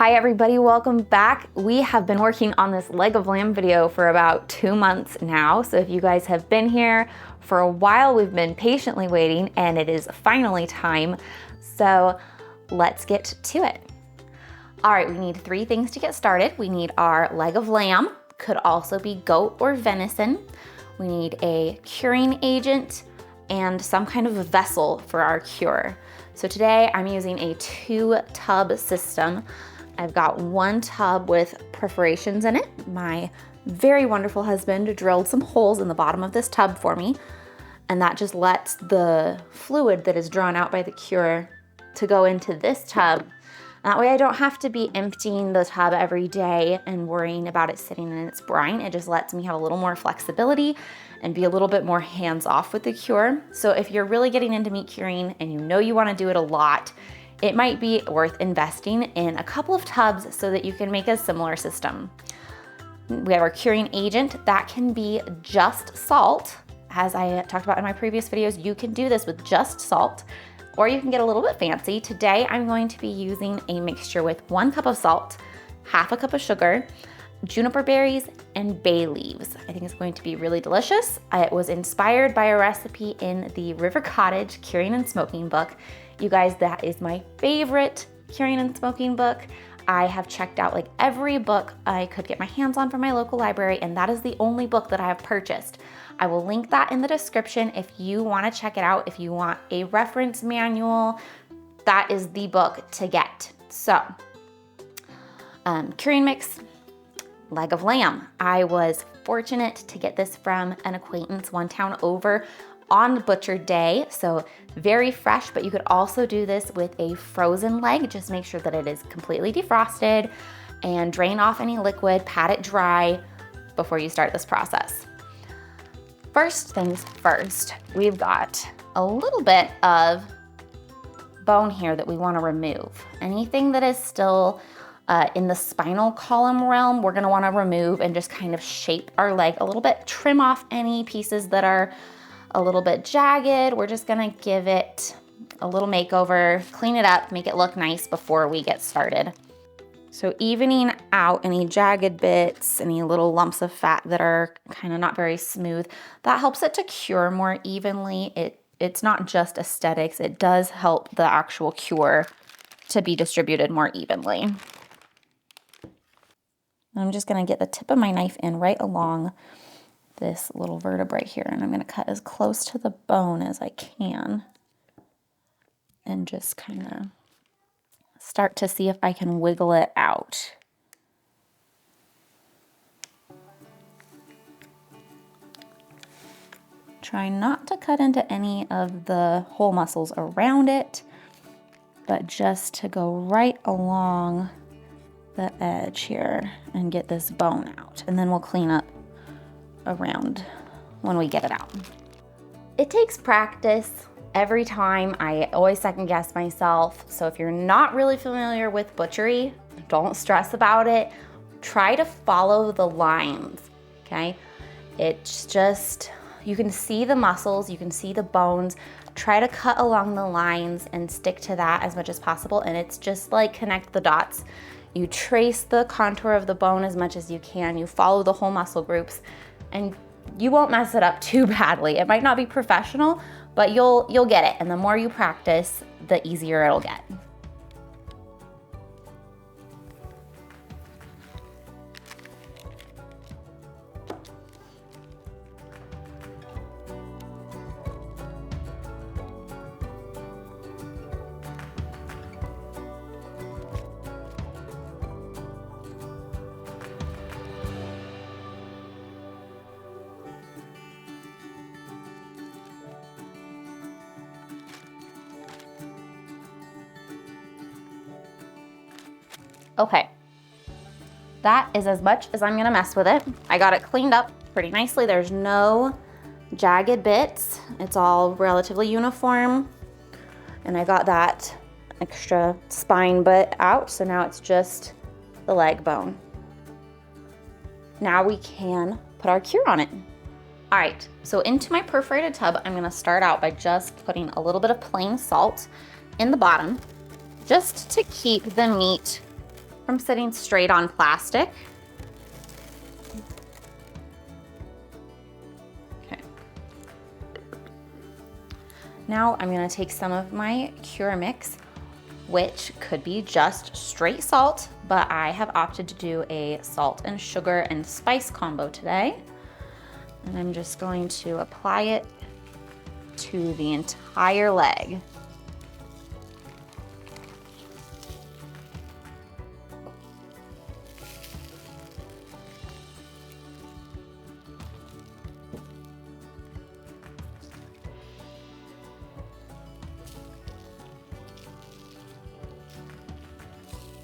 Hi everybody, welcome back. We have been working on this leg of lamb video for about 2 months now. So if you guys have been here for a while, we've been patiently waiting and it is finally time. So let's get to it. All right, we need 3 things to get started. We need our leg of lamb, could also be goat or venison. We need a curing agent and some kind of a vessel for our cure. So today I'm using a 2-tub system. I've got 1 tub with perforations in it. My very wonderful husband drilled some holes in the bottom of this tub for me, and that just lets the fluid that is drawn out by the cure to go into this tub. That way I don't have to be emptying the tub every day and worrying about it sitting in its brine. It just lets me have a little more flexibility and be a little bit more hands-off with the cure. So if you're really getting into meat curing and you know you wanna do it a lot, it might be worth investing in a couple of tubs so that you can make a similar system. We have our curing agent. That can be just salt. As I talked about in my previous videos, you can do this with just salt, or you can get a little bit fancy. Today, I'm going to be using a mixture with 1 cup of salt, half a cup of sugar, juniper berries, and bay leaves. I think it's going to be really delicious. It was inspired by a recipe in the River Cottage Curing and Smoking book. You guys, that is my favorite curing and smoking book. I have checked out like every book I could get my hands on from my local library, and that is the only book that I have purchased. I will link that in the description if you want to check it out. If you want a reference manual, that is the book to get. So, curing mix, leg of lamb. I was fortunate to get this from an acquaintance 1 town over on Butcher Day, so very fresh, but you could also do this with a frozen leg. Just make sure that it is completely defrosted and drain off any liquid, pat it dry before you start this process. First things first, we've got a little bit of bone here that we want to remove. Anything that is still in the spinal column realm, we're going to want to remove and just kind of shape our leg a little bit, trim off any pieces that are a little bit jagged. We're just gonna give it a little makeover, clean it up, make it look nice before we get started. So evening out any jagged bits, any little lumps of fat that are kind of not very smooth, that helps it to cure more evenly. It's not just aesthetics, it does help the actual cure to be distributed more evenly. I'm just gonna get the tip of my knife in right along this little vertebrae here, and I'm going to cut as close to the bone as I can and just kind of start to see if I can wiggle it out. Try not to cut into any of the whole muscles around it, but just to go right along the edge here and get this bone out, and then we'll clean up around when we get it out. It takes practice every time. I always second guess myself. So if you're not really familiar with butchery, don't stress about it. Try to follow the lines, okay? It's just, you can see the muscles, you can see the bones. Try to cut along the lines and stick to that as much as possible. And it's just like connect the dots. You trace the contour of the bone as much as you can. You follow the whole muscle groups, and you won't mess it up too badly. It might not be professional, but you'll get it. And the more you practice, the easier it'll get. Okay, that is as much as I'm gonna mess with it. I got it cleaned up pretty nicely. There's no jagged bits. It's all relatively uniform. And I got that extra spine bit out, so now it's just the leg bone. Now we can put our cure on it. All right, so into my perforated tub, I'm gonna start out by just putting a little bit of plain salt in the bottom, just to keep the meat from sitting straight on plastic. Okay. Now I'm gonna take some of my cure mix, which could be just straight salt, but I have opted to do a salt and sugar and spice combo today. And I'm just going to apply it to the entire leg.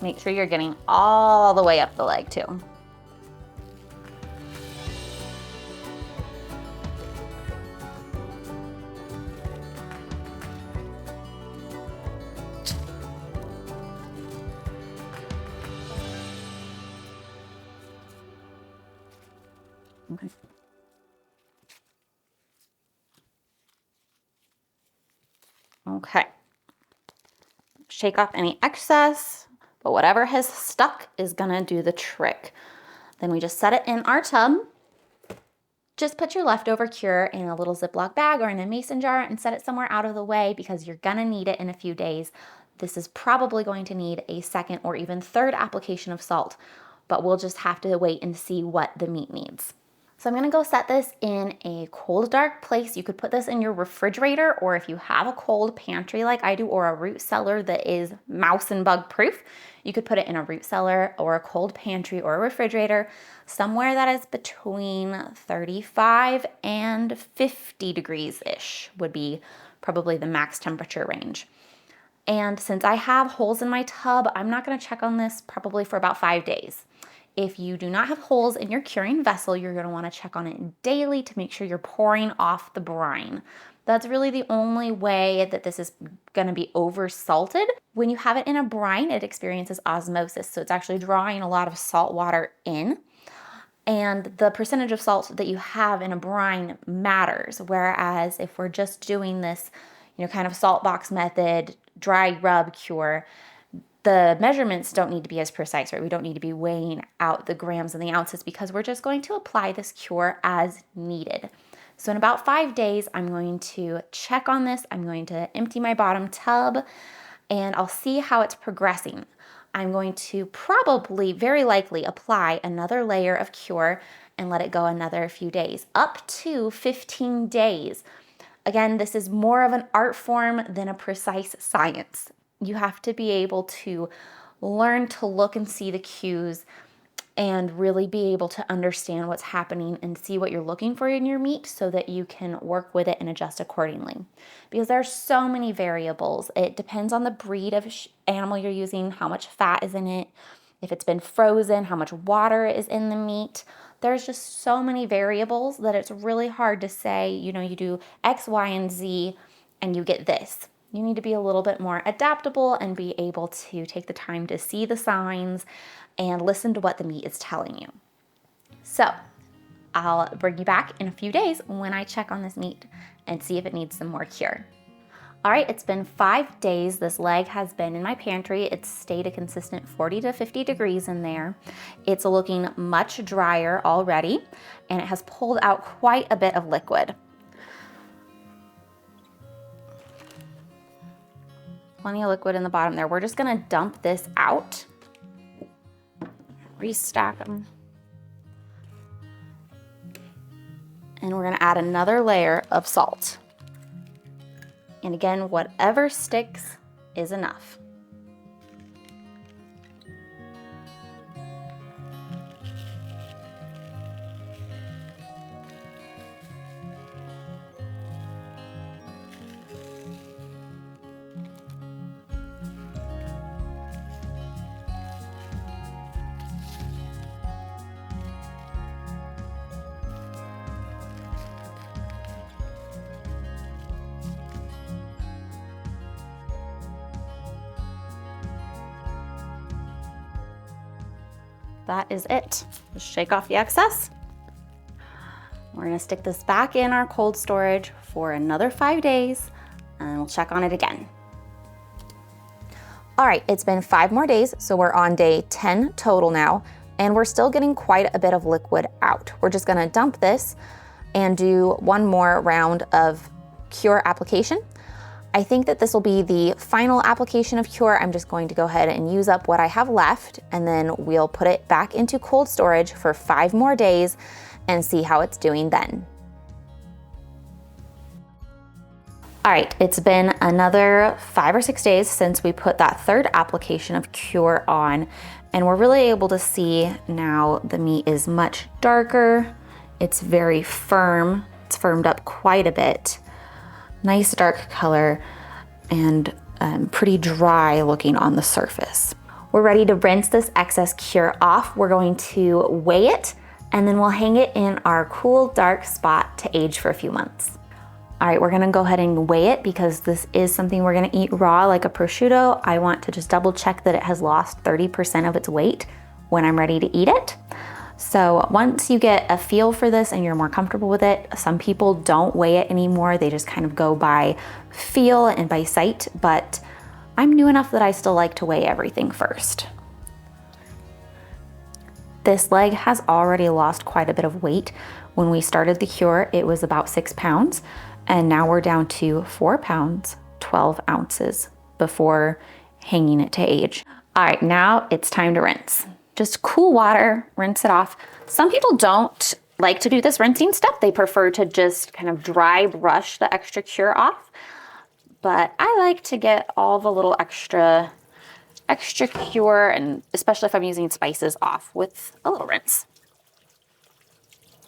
Make sure you're getting all the way up the leg too. Okay. Okay. Shake off any excess, but whatever has stuck is gonna do the trick. Then we just set it in our tub. Just put your leftover cure in a little Ziploc bag or in a mason jar and set it somewhere out of the way because you're gonna need it in a few days. This is probably going to need a second or even third application of salt, but we'll just have to wait and see what the meat needs. So I'm gonna go set this in a cold, dark place. You could put this in your refrigerator, or if you have a cold pantry like I do, or a root cellar that is mouse and bug proof, you could put it in a root cellar or a cold pantry or a refrigerator, somewhere that is between 35 and 50 degrees-ish would be probably the max temperature range. And since I have holes in my tub, I'm not gonna check on this probably for about 5 days. If you do not have holes in your curing vessel, you're gonna wanna check on it daily to make sure you're pouring off the brine. That's really the only way that this is gonna be over salted. When you have it in a brine, it experiences osmosis, so it's actually drawing a lot of salt water in. And the percentage of salt that you have in a brine matters. Whereas if we're just doing this, kind of salt box method, dry rub cure, the measurements don't need to be as precise, right? We don't need to be weighing out the grams and the ounces because we're just going to apply this cure as needed. So in about 5 days, I'm going to check on this. I'm going to empty my bottom tub and I'll see how it's progressing. I'm going to probably, very likely, apply another layer of cure and let it go another few days, up to 15 days. Again, this is more of an art form than a precise science. You have to be able to learn to look and see the cues and really be able to understand what's happening and see what you're looking for in your meat so that you can work with it and adjust accordingly. Because there are so many variables. It depends on the breed of animal you're using, how much fat is in it, if it's been frozen, how much water is in the meat. There's just so many variables that it's really hard to say, you do X, Y, and Z and you get this. You need to be a little bit more adaptable and be able to take the time to see the signs and listen to what the meat is telling you. So I'll bring you back in a few days when I check on this meat and see if it needs some more cure. All right, it's been 5 days. This leg has been in my pantry. It's stayed a consistent 40 to 50 degrees in there. It's looking much drier already, and it has pulled out quite a bit of liquid. Plenty of liquid in the bottom there. We're just gonna dump this out, restack them, and we're gonna add another layer of salt. And again, whatever sticks is enough. That is it. Just shake off the excess. We're gonna stick this back in our cold storage for another 5 days and we'll check on it again. All right, it's been 5 more days, so we're on day 10 total now, and we're still getting quite a bit of liquid out. We're just gonna dump this and do one more round of Cure application. I think that this will be the final application of Cure. I'm just going to go ahead and use up what I have left, and then we'll put it back into cold storage for 5 more days and see how it's doing then. All right, it's been another 5 or 6 days since we put that third application of Cure on, and we're really able to see now the meat is much darker. It's very firm. It's firmed up quite a bit. Nice dark color and pretty dry looking on the surface. We're ready to rinse this excess Cure off. We're going to weigh it, and then we'll hang it in our cool dark spot to age for a few months. All right, we're gonna go ahead and weigh it because this is something we're gonna eat raw like a prosciutto. I want to just double check that it has lost 30% of its weight when I'm ready to eat it. So once you get a feel for this and you're more comfortable with it, some people don't weigh it anymore. They just kind of go by feel and by sight, but I'm new enough that I still like to weigh everything first. This leg has already lost quite a bit of weight. When we started the Cure, it was about 6 pounds. And now we're down to 4 pounds, 12 ounces before hanging it to age. All right, now it's time to rinse. Just cool water, rinse it off. Some people don't like to do this rinsing step. They prefer to just kind of dry brush the extra Cure off. But I like to get all the little extra Cure, and especially if I'm using spices, off with a little rinse.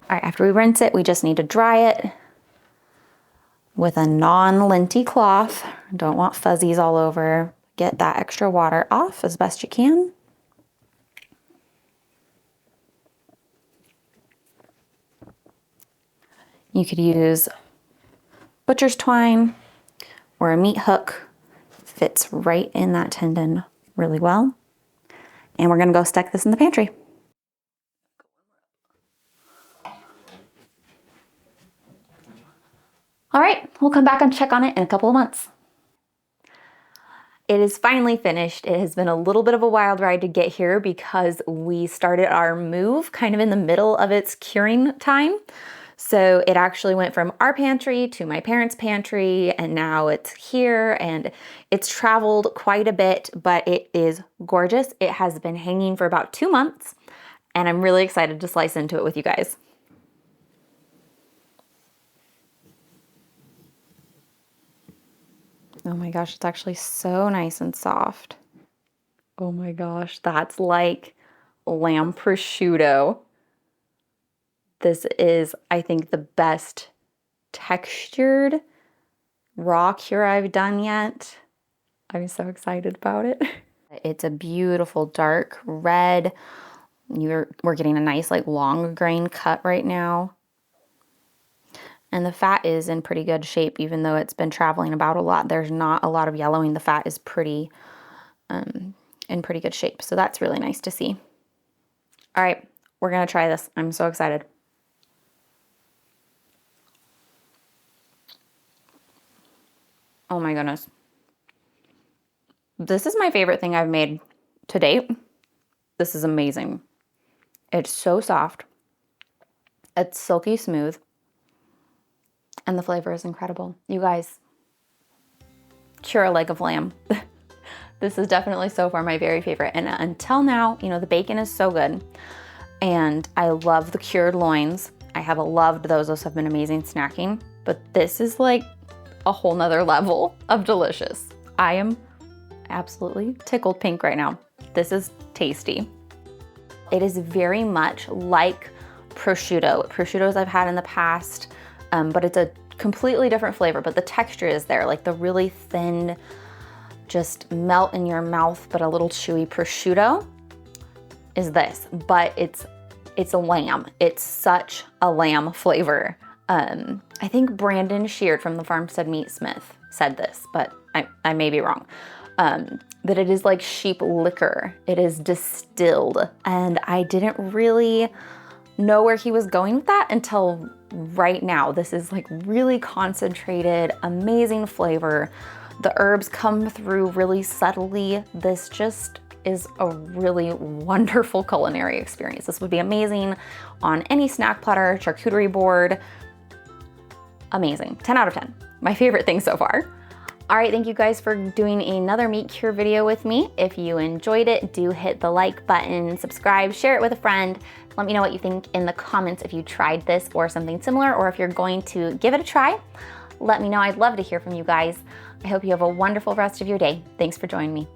All right, after we rinse it, we just need to dry it with a non-linty cloth. Don't want fuzzies all over. Get that extra water off as best you can. You could use butcher's twine or a meat hook. Fits right in that tendon really well. And we're gonna go stick this in the pantry. All right, we'll come back and check on it in a couple of months. It is finally finished. It has been a little bit of a wild ride to get here because we started our move kind of in the middle of its curing time. So it actually went from our pantry to my parents' pantry, and now it's here, and it's traveled quite a bit, but it is gorgeous. It has been hanging for about 2 months, and I'm really excited to slice into it with you guys. Oh my gosh, it's actually so nice and soft. Oh my gosh, that's like lamb prosciutto. This is, I think, the best textured raw Cure I've done yet. I'm so excited about it. It's a beautiful dark red. We're getting a nice like long grain cut right now. And the fat is in pretty good shape, even though it's been traveling about a lot. There's not a lot of yellowing. The fat is pretty in pretty good shape. So that's really nice to see. All right, we're gonna try this. I'm so excited. Oh my goodness. This is my favorite thing I've made to date. This is amazing. It's so soft. It's silky smooth. And the flavor is incredible. You guys, Cure a leg of lamb. This is definitely so far my very favorite. And until now, you know, the bacon is so good. And I love the cured loins. I have loved those. Those have been amazing snacking. But this is like a whole nother level of delicious. I am absolutely tickled pink right now. This is tasty. It is very much like prosciutto. Prosciuttos I've had in the past, but it's a completely different flavor, but the texture is there, like the really thin, just melt in your mouth, but a little chewy prosciutto is this, but it's a lamb. It's such a lamb flavor. I think Brandon Sheard from the Farmstead Meatsmith said this, but I may be wrong. That it is like sheep liquor. It is distilled, and I didn't really know where he was going with that until right now. This is like really concentrated, amazing flavor, The herbs come through really subtly. This just is a really wonderful culinary experience. This would be amazing on any snack platter, charcuterie board. Amazing, 10 out of 10. My favorite thing so far. All right, thank you guys for doing another meat cure video with me. If you enjoyed it, do hit the like button, subscribe, share it with a friend. Let me know what you think in the comments if you tried this or something similar, or if you're going to give it a try. Let me know, I'd love to hear from you guys. I hope you have a wonderful rest of your day. Thanks for joining me.